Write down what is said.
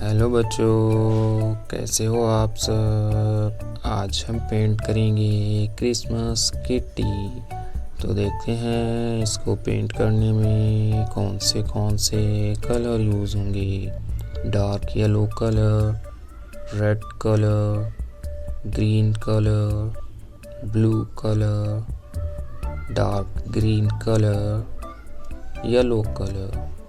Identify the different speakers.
Speaker 1: हेलो बच्चों, कैसे हो आप सब। आज हम पेंट करेंगे क्रिसमस किट्टी। तो देखते हैं इसको पेंट करने में कौन से कलर यूज़ होंगे। Dark yellow colour, red colour, green colour, blue colour, dark green colour, yellow colour.